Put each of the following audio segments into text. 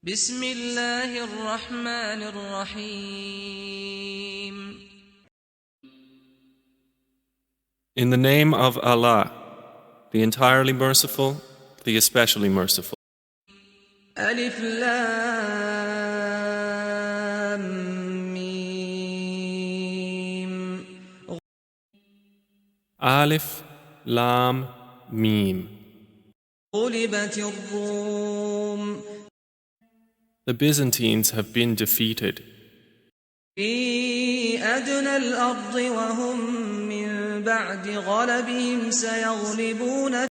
بسم الله الرحمن الرحيم. In the name of Allah, the entirely merciful, the especially merciful. ألف لام ميم. Alif, Lam, Mim. غلبت الروم. The Byzantines have been defeated. في أدنى الأرض وهم من بعد غلبهم سيغلبون.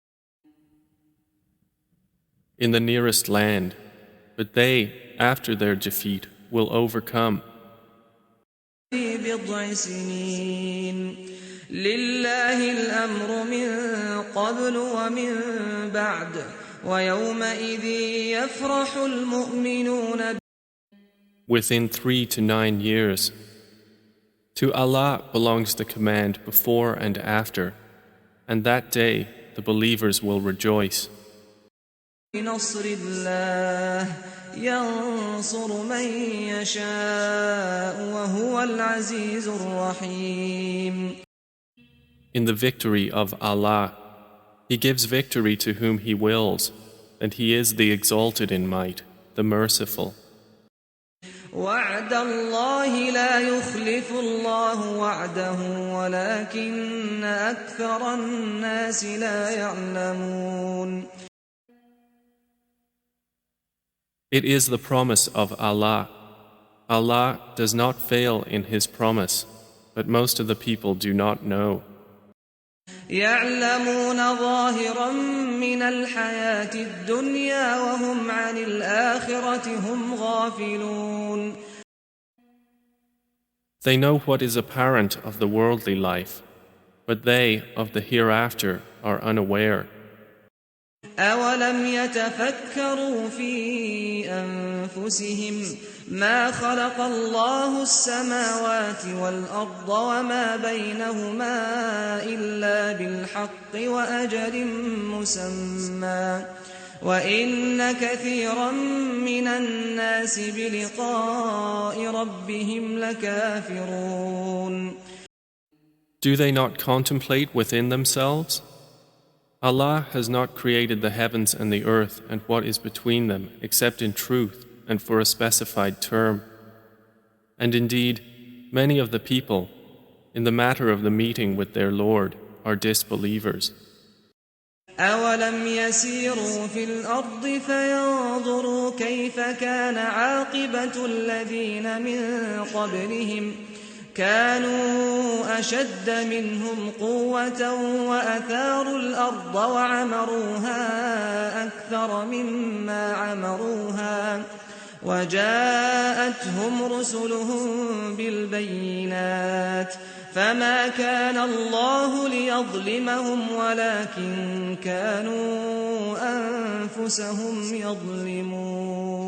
In the nearest land, but they, after their defeat, will overcome. في بضع سنين لله الأمر من قبل ومن بعد ويومئذ يفرح المؤمنون. Within 3 to 9 years. To Allah belongs the command before and after, and that day the believers will rejoice. بنصر الله ينصر من يشاء وهو العزيز الرحيم. In the victory of Allah, He gives victory to whom He wills, and He is the exalted in might, the merciful. وعد الله لا يخلف الله وعده ولكن أكثر الناس لا يعلمون. It is the promise of Allah. Allah does not fail in His promise, but most of the people do not know. يعلمون ظاهرا من الحياة الدنيا وهم عن الآخرة هم غافلون. They know what is apparent of the worldly life, but they of the hereafter are unaware. أولم يتفكروا في أنفسهم ما خلق الله السماوات والأرض وما بينهما إلا بالحق وأجل مسمى وإن كثيرا من الناس بلقاء ربهم لكافرون. Do they not contemplate within themselves? Allah has not created the heavens and the earth and what is between them except in truth and for a specified term. And indeed, many of the people, in the matter of the meeting with their Lord, are disbelievers. أولم يسيروا في الأرض فينظروا كيف كان عاقبة الذين من قبلهم كانوا أشد منهم قوة وأثاروا الأرض وعمروها أكثر مما عمروها وجاءتهم رسلهم بالبينات فما كان الله ليظلمهم ولكن كانوا أنفسهم يظلمون.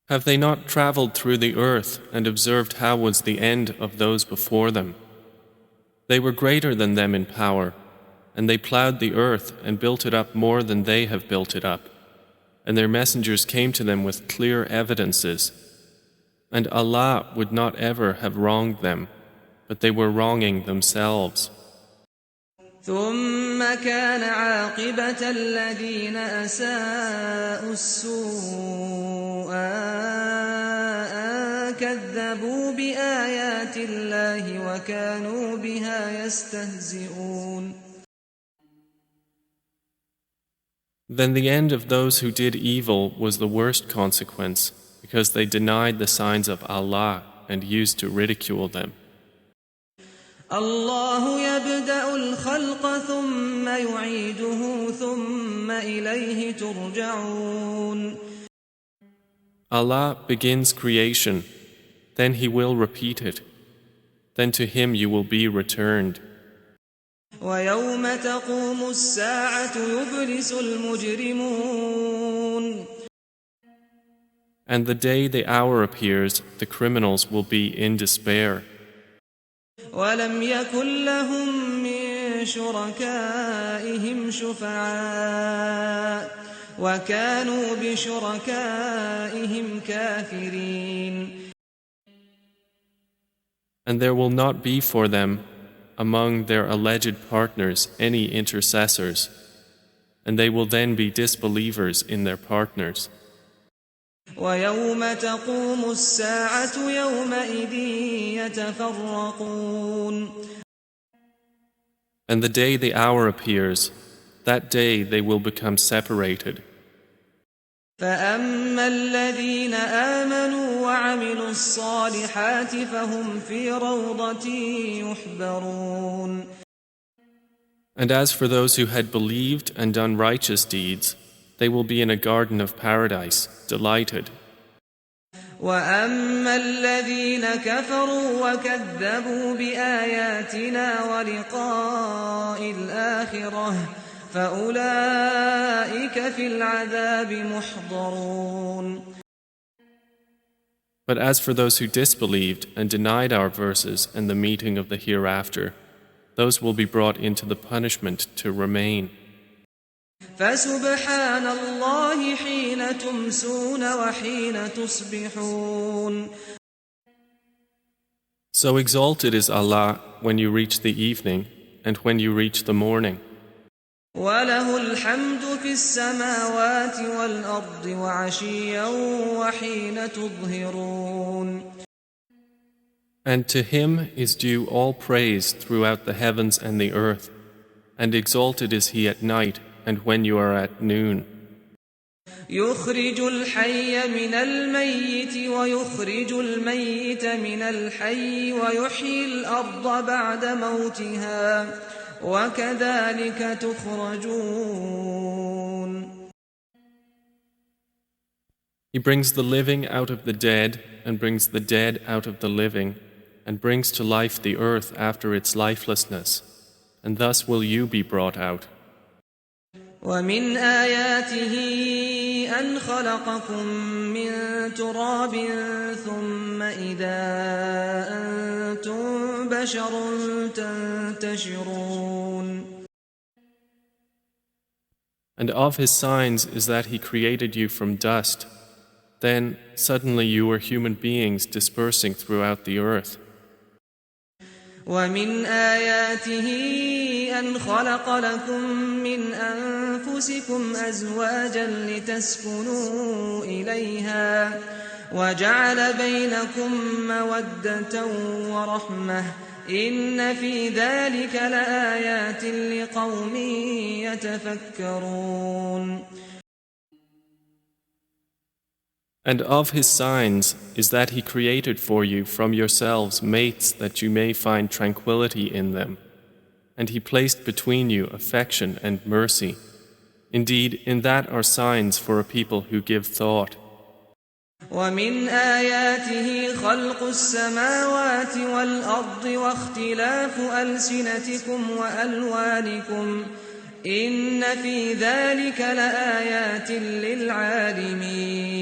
Have they not traveled through the earth and observed how was the end of those before them? They were greater than them in power, and they plowed the earth and built it up more than they have built it up. And their messengers came to them with clear evidences. And Allah would not ever have wronged them, but they were wronging themselves. ثم كان عاقبة الذين أساءوا السوء أن كذبوا بآيات الله وكانوا بها يستهزئون. Then the end of those who did evil was the worst consequence, because they denied the signs of Allah and used to ridicule them. الله يبدأ الخلق ثم يعيده ثم إليه ترجعون. Allah begins creation, then He will repeat it, then to Him you will be returned. ويوم تقوم الساعة يبلس المجرمون. And the day the hour appears, the criminals will be in despair. ولم يكن لهم من شركائهم شفعاء وكانوا بشركائهم كافرين. And there will not be for them among their alleged partners any intercessors, and they will then be disbelievers in their partners. ويوم تقوم الساعة يومئذ يتفرقون. And the day the hour appears, that day they will become separated. فأما الذين آمنوا وعملوا الصالحات فهم في روضة يحبرون. And as for those who had believed and done righteous deeds, they will be in a garden of paradise, delighted. وأما الذين كفروا وكذبوا بآياتنا ولقاء الآخرة فأولئك في العذاب محضرون. But as for those who disbelieved and denied our verses and the meeting of the hereafter, those will be brought into the punishment to remain. فسبحان الله حين تمسون وحين تصبحون. So exalted is Allah when you reach the evening and when you reach the morning. وله الحمد في السماوات والأرض وعشيا وحين تظهرون. And to Him is due all praise throughout the heavens and the earth, and exalted is He at night and when you are at noon. يخرج الحي من الميت ويخرج الميت من الحي ويحيي الأرض بعد موتها وكذلك تخرجون. He brings the living out of the dead and brings the dead out of the living and brings to life the earth after its lifelessness, and thus will you be brought out. ومن آياته أن خلقكم من تراب ثم إذا أنتم بشر تنتشرون. And of His signs is that He created you from dust. Then suddenly you were human beings dispersing throughout the earth. ومن آياته أن خلق لكم من أنفسكم أزواجا لتسكنوا إليها وجعل بينكم مودة ورحمة إن في ذلك لآيات لقوم يتفكرون. And of His signs is that He created for you from yourselves mates that you may find tranquility in them. And He placed between you affection and mercy. Indeed, in that are signs for a people who give thought. ومن آياته خلق السماوات والأرض واختلاف ألسنتكم وألوانكم إن في ذلك لآيات للعالمين.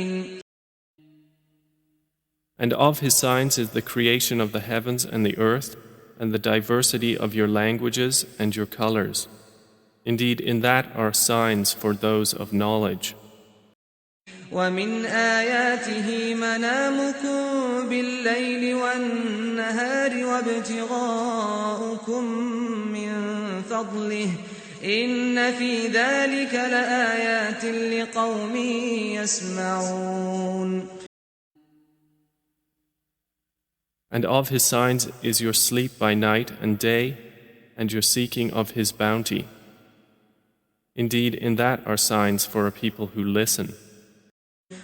And of His signs is the creation of the heavens and the earth, and the diversity of your languages and your colors. Indeed, in that are signs for those of knowledge. ومن آياته منامكم بالليل والنهار وابتغاؤكم من فضله إن في ذلك لآيات لقوم يسمعون. And of His signs is your sleep by night and day, and your seeking of His bounty. Indeed, in that are signs for a people who listen.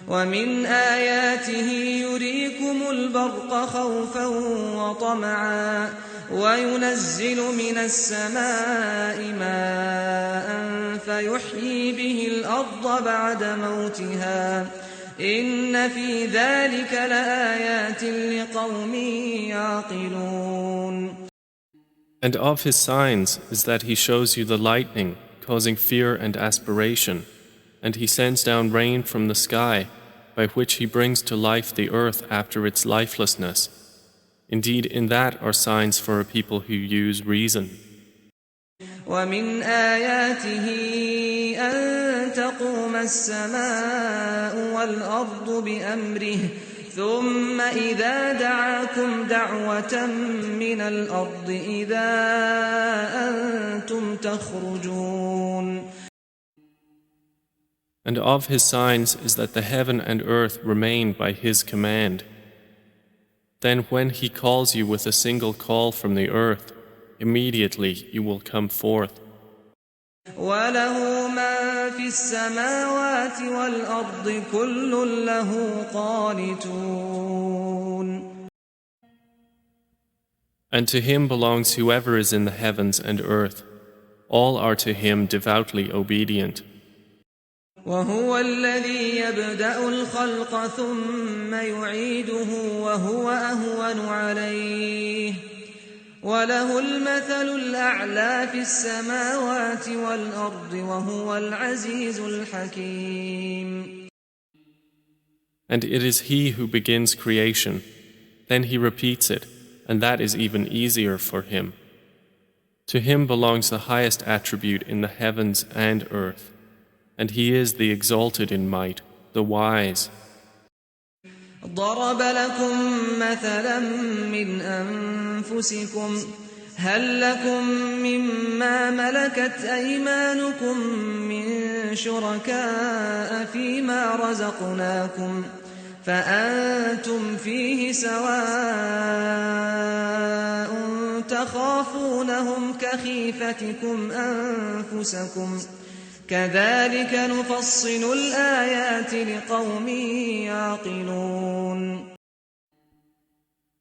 ومن آياته يريكم البرق خوفا وطمعا وينزل من السماء ماء فيحيي به الأرض بعد موتها إن في ذلك لآيات لقوم يعقلون. And of His signs is that He shows you the lightning, causing fear and aspiration, and He sends down rain from the sky, by which He brings to life the earth after its lifelessness. Indeed, in that are signs for a people who use reason. ومن آياته أن تقوم السماء والأرض بأمره ثم إذا دعاكم دعوة من الأرض إذا أنتم تخرجون. And of his signs is that the heaven and earth remain by his command. Then when he calls you with a single call from the earth, immediately you will come forth. وَلَهُ مَا فِي السَّمَاوَاتِ وَالْأَرْضِ كُلٌّ لَهُ قَانِتُونَ. And to him belongs whoever is in the heavens and earth. All are to him devoutly obedient. وهو الذي يبدأ الخلق ثم يعيده وهو أهون عليه وله المثل الأعلى في السماوات والأرض وهو العزيز الحكيم. And it is he who begins creation, then he repeats it, and that is even easier for him. To him belongs the highest attribute in the heavens and earth. And he is the exalted in might, the wise. ضرب لكم مثلا من أنفسكم هل لكم مما ملكت أيمانكم من شركاء فيما رزقناكم فأنتم فيه سواء تخافونهم كخيفتكم أنفسكم كذلك نفصل الآيات لقوم يعقلون.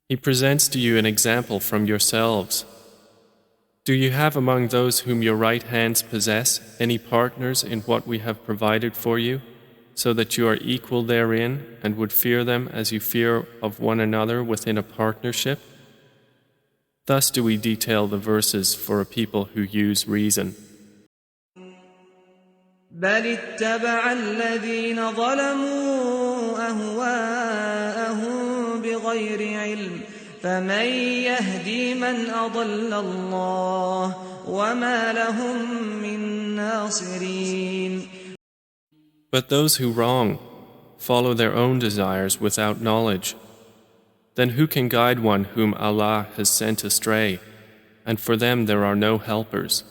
He presents to you an example from yourselves. Do you have among those whom your right hands possess any partners in what we have provided for you, so that you are equal therein and would fear them as you fear of one another within a partnership? Thus do we detail the verses for a people who use reason. بل اتبع الذين ظلموا أهواءهم بغير علم فمن يهدي من أضل الله وما لهم من ناصرين. But those who wrong follow their own desires without knowledge. Then who can guide one whom Allah has sent astray? And for them there are no helpers.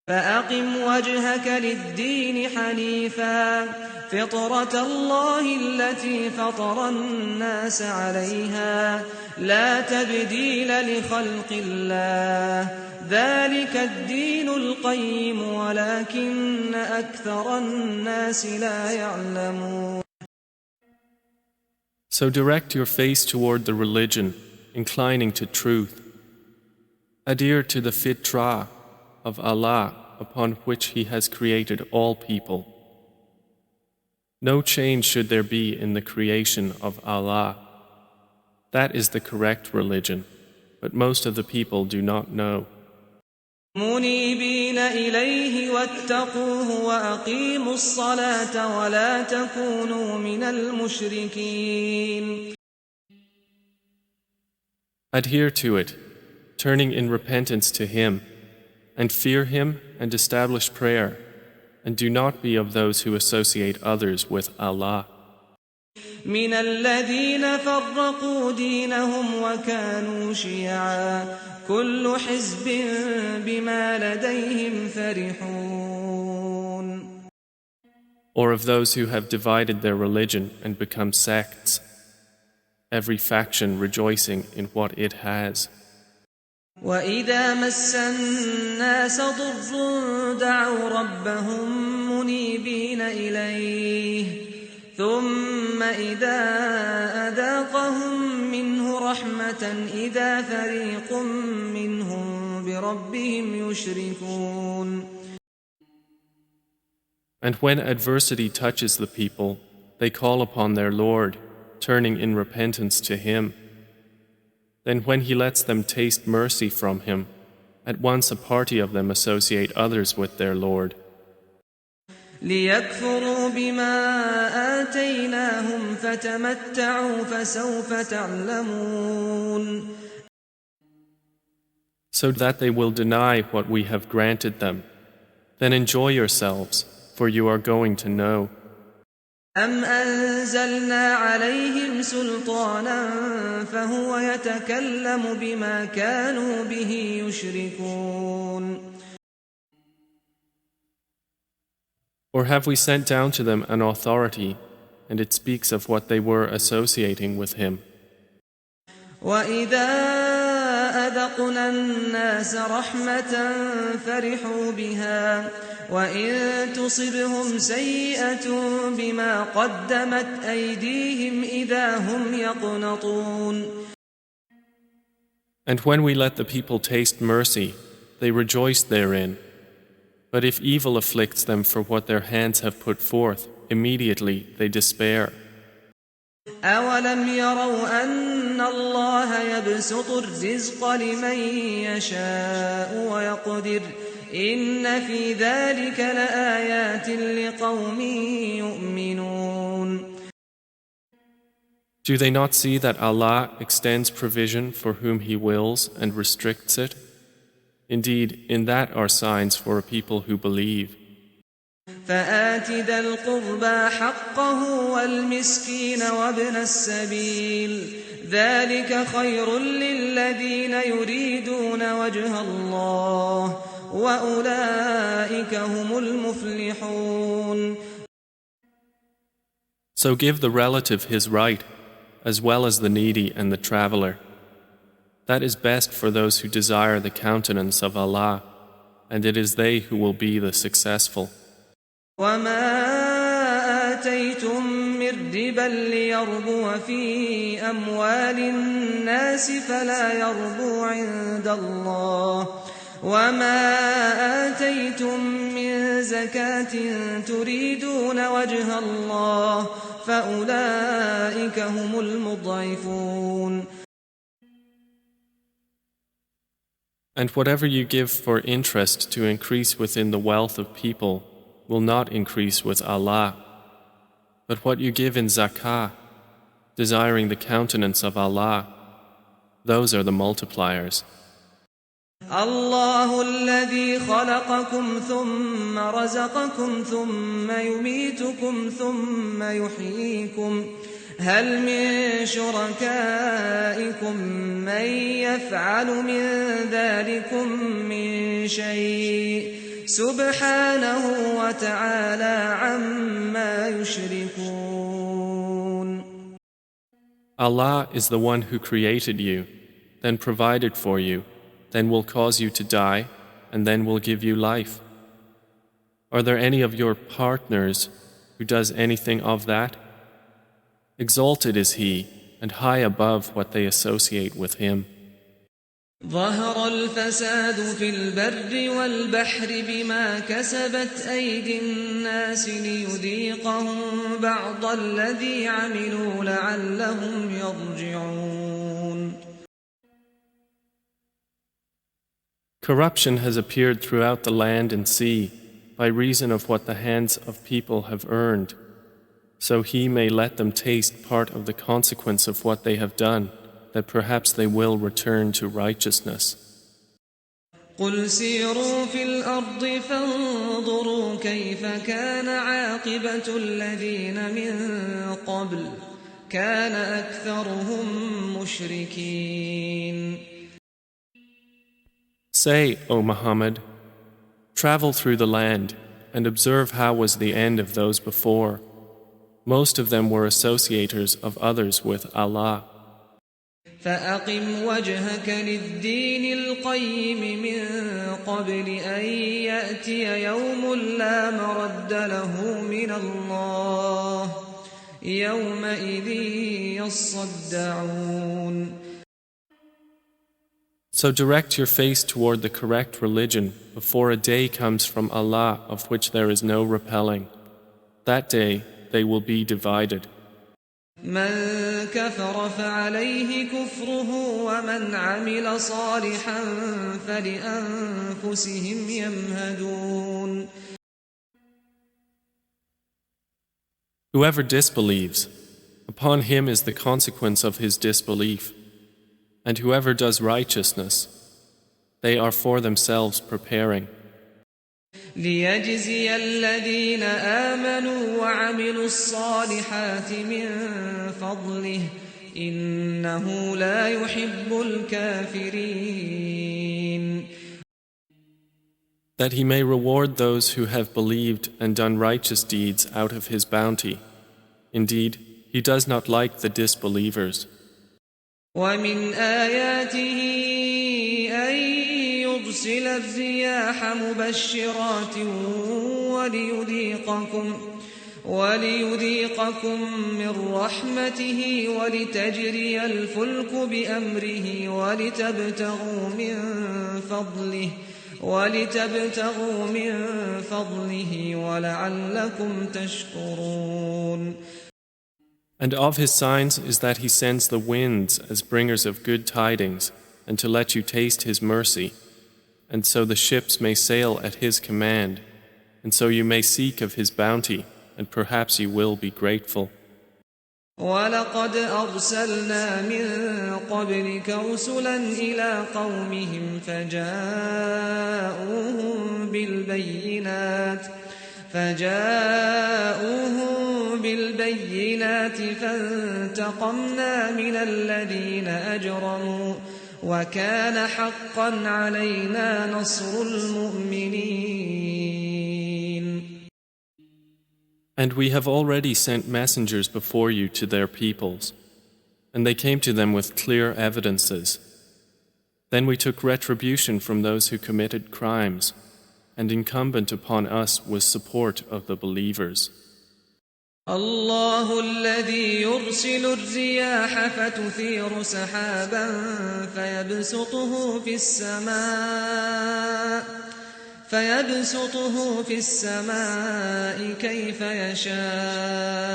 فأقم وجهك للدين حنيفا فطرة الله التي فطر الناس عليها لا تبديل لخلق الله ذلك الدين القيم ولكن أكثر الناس لا يعلمون. So direct your face toward the religion, inclining to truth. Adhere to the fitrah of Allah upon which He has created all people. No change should there be in the creation of Allah. That is the correct religion, but most of the people do not know. منيبين إليه واتقوه وأقيموا الصلاة ولا تكونوا من المشركين. Adhere to it, turning in repentance to Him, and fear Him and establish prayer, and do not be of those who associate others with Allah. من الذين فرقوا دينهم وكانوا شيعا كل حزب بما لديهم فرحون. Or of those who have divided their religion and become sects, every faction rejoicing in what it has. وإذا مس الناس ضر دعوا ربهم منيبين إليه ثم إذا أذاقهم منه رحمة إذا فريق منهم بربهم يشركون. And when adversity touches the people, they call upon their Lord, turning in repentance to Him. Then when He lets them taste mercy from Him, at once a party of them associate others with their Lord. ليكفروا بما آتيناهم فتمتعوا فسوف تعلمون. So that they will deny what we have granted them. Then enjoy yourselves, for you are going to know. أم أنزلنا عليهم سلطانا فهو يتكلم بما كانوا به يشركون. Or have we sent down to them an authority, and it speaks of what they were associating with him? وإذا أذقنا الناس رحمة فرحوا بها وإن تصبهم سيئة بما قدمت أيديهم إذا هم يقنطون. And when we let the people taste mercy, they rejoice therein. But if evil afflicts them for what their hands have put forth, immediately they despair. أولم يروا أن الله يبسط الرزق لمن يشاء ويقدر إن في ذلك لآيات لقوم يؤمنون. Do they not see that Allah extends provision for whom He wills and restricts it? Indeed, in that are signs for a people who believe. فآت ذا القربى حقه والمسكين وابن السبيل ذلك خير للذين يريدون وجه الله وأولئك هم المفلحون. So give the relative his right, as well as the needy and the traveler. That is best for those who desire the countenance of Allah, and it is they who will be the successful. وما آتيتم من ربا ليربو في أموال الناس فلا يربو عند الله وما آتيتم من زكاة تريدون وجه الله فأولئك هم المضعفون. And whatever you give for interest to increase within the wealth of people will not increase with Allah. But what you give in zakah, desiring the countenance of Allah, those are the multipliers. الله الذي خلقكم ثم رزقكم ثم يميتكم ثم يحييكم هل من شركائكم من يفعل من ذلكم من شيء سبحانه وتعالى عما يشركون. Allah is the one who created you, then provided for you, then will cause you to die, and then will give you life. Are there any of your partners who does anything of that? Exalted is He, and high above what they associate with Him. ظهر الفساد في البر والبحر بما كسبت أيدي الناس ليذيقهم بعض الذي عملوا لعلهم يرجعون. Corruption has appeared throughout the land and sea by reason of what the hands of people have earned, so He may let them taste part of the consequence of what they have done, that perhaps they will return to righteousness. قل سيروا في الأرض فانظروا كيف كان عاقبة الذين من قبل كان أكثرهم مشركين. Say, O Muhammad, travel through the land and observe how was the end of those before. Most of them were associators of others with Allah. فأقم وجهك للدين القيم من قبل أن يأتي يوم لا مرد له من الله يومئذ يصدعون. So direct your face toward the correct religion before a day comes from Allah of which there is no repelling. That day they will be divided. من كفر فعليه كفره ومن عمل صالحا فلأنفسهم يمهدون. Whoever disbelieves, upon him is the consequence of his disbelief. And whoever does righteousness, they are for themselves preparing. ليجزي الذين آمنوا وعملوا الصالحات من فضله إنه لا يحب الكافرين. That he may reward those who have believed and done righteous deeds out of his bounty. Indeed, he does not like the disbelievers. ومن آياته أن يرسل الرياح مبشرات وليذيقكم من رحمته ولتجري الفلك بأمره ولتبتغوا من فضله ولعلكم تشكرون. And of his signs is that he sends the winds as bringers of good tidings, and to let you taste his mercy, and so the ships may sail at his command, and so you may seek of his bounty, and perhaps you will be grateful. وَلَقَدْ أَرْسَلْنَا مِن قَبْلِكَ رُسُلًا إِلَىٰ قَوْمِهِمْ فجاءوهم بالبينات فانتقمنا من الذين أجرموا وكان حقا علينا نصر المؤمنين. And we have already sent messengers before you to their peoples, and they came to them with clear evidences. Then we took retribution from those who committed crimes, and incumbent upon us was support of the believers. الله الذي يرسل الرياح فتثير سحابا فيبسطه في السماء كيف يشاء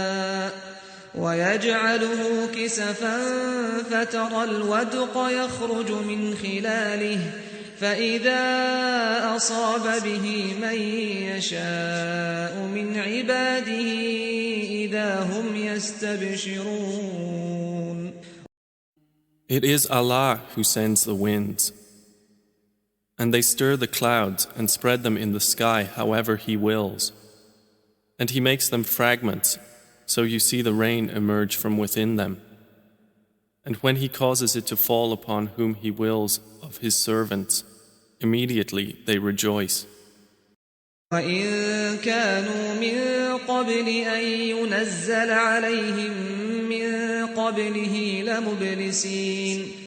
ويجعله كسفا فترى الودق يخرج من خلاله فإذا أصاب به من يشاء من عباده إذا هم يستبشرون. It is Allah who sends the winds, and they stir the clouds and spread them in the sky however He wills, and He makes them fragments, so you see the rain emerge from within them. And when He causes it to fall upon whom He wills of His servants, immediately they rejoice. وَإِن كَانُوا مِن قَبْلِ أَن يُنَزَّلَ عَلَيْهِم مِّن قَبْلِهِ لَمُبْلِسِينَ.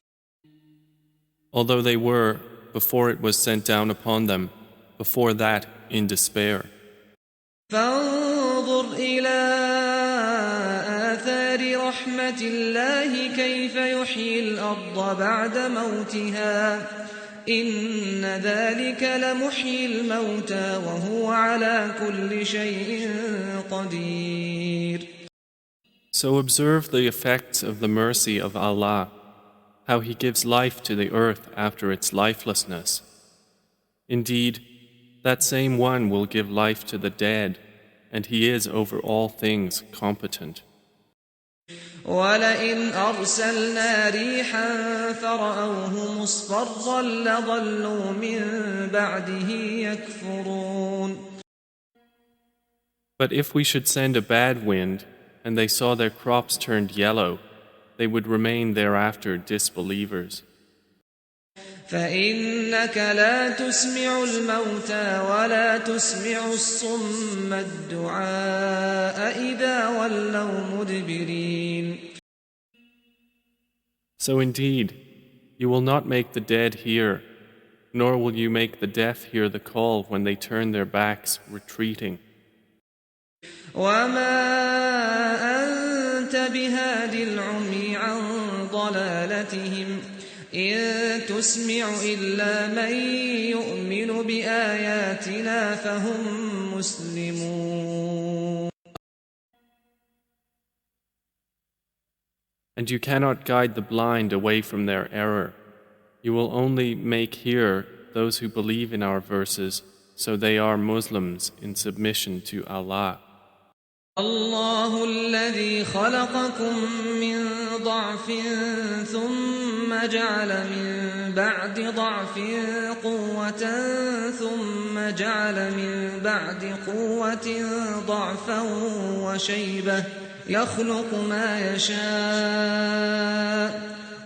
Although they were, before it was sent down upon them, before that in despair. فانظر إلى آثار رحمة الله كيف يحيي الأرض بعد موتها إن ذلك لمحيي الموتى وهو على كل شيء قدير. So observe the effects of the mercy of Allah, how He gives life to the earth after its lifelessness. Indeed, that same one will give life to the dead, and He is over all things competent. وَلَئِنْ أَرْسَلْنَا رِيحًا فَرَأَوْهُ مُصْفَرًّا لَظَلُّوا مِنْ بَعْدِهِ يَكْفُرُونَ. But if we should send a bad wind, and they saw their crops turned yellow, they would remain thereafter disbelievers. فإنك لا تسمع الموتى ولا تسمع الصم الدعاء إذا ولوا مدبرين. So indeed, you will not make the dead hear, nor will you make the deaf hear the call when they turn their backs, retreating. وما أنت بهاد العمي عن ضلالتهم إن تسمع إلا من يؤمن بآياتنا فهم مسلمون. And you cannot guide the blind away from their error. You will only make hear those who believe in our verses, so they are Muslims in submission to Allah. الله الذي خلقكم من ضعف ثم ثم جعل من بعد ضعف قوة ثم جعل من بعد قوة ضعفا وشيبة يخلق ما يشاء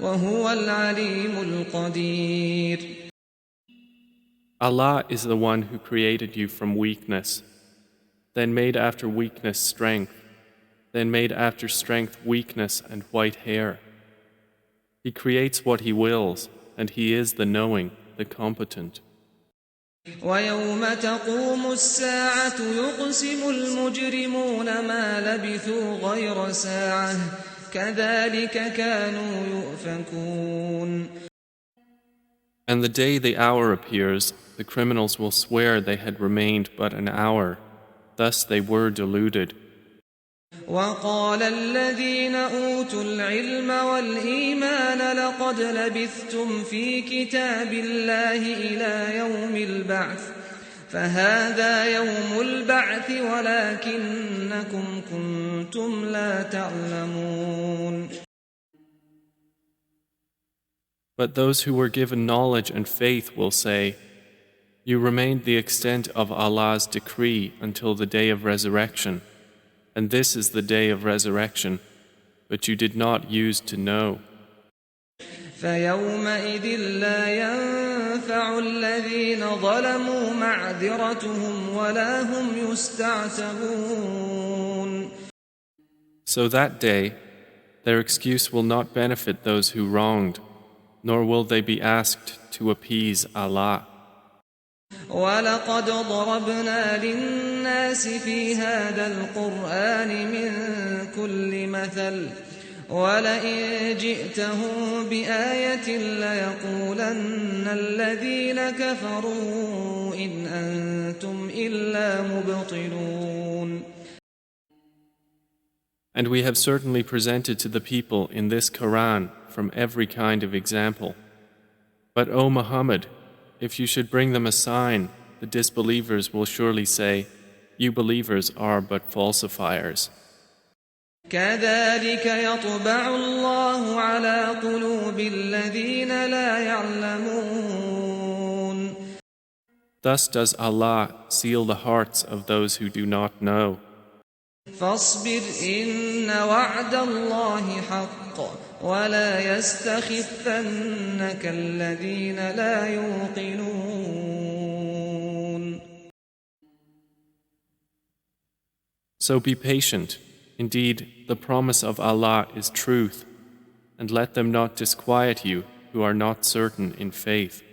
وهو العليم القدير. Allah is the one who created you from weakness, then made after weakness strength, then made after strength weakness and white hair. He creates what He wills, and He is the knowing, the competent. ويوم تقوم الساعة يقسم المجرمون ما لبثوا غير ساعة كذلك كانوا يؤفكون. And the day the hour appears, the criminals will swear they had remained but an hour. Thus they were deluded. وقال الذين أوتوا العلم والإيمان لقد لبثتم في كتاب الله إلى يوم البعث فهذا يوم البعث ولكنكم كنتم لا تعلمون. But those who were given knowledge and faith will say, You remained the extent of Allah's decree until the day of resurrection, and this is the day of resurrection, but you did not use to know. فيومئذ لا ينفع الذين ظلموا معذرتهم ولا هم يستعتبون. So that day, their excuse will not benefit those who wronged, nor will they be asked to appease Allah. وَلَقَدْ ضَرَبْنَا لِلنَّاسِ فِي هَذَا الْقُرْآنِ مِنْ كُلِّ مَثَلٍ وَلَئِنْ جِئْتَهُمْ بِآيَةٍ لَيَقُولَنَّ الَّذِينَ كَفَرُوا إِنْ أَنْتُمْ إِلَّا مُبْطِلُونَ. And we have certainly presented to the people in this Quran from every kind of example. But O Muhammad, if you should bring them a sign, the disbelievers will surely say, You believers are but falsifiers. كَذَلِكَ يَطْبَعُ اللَّهُ عَلَى قُلُوبِ الَّذِينَ لَا يَعْلَمُونَ. Thus does Allah seal the hearts of those who do not know. فاصبر إن وعد الله حق ولا يستخفنك الذين لا يوقنون. So be patient. Indeed, the promise of Allah is truth, and let them not disquiet you who are not certain in faith.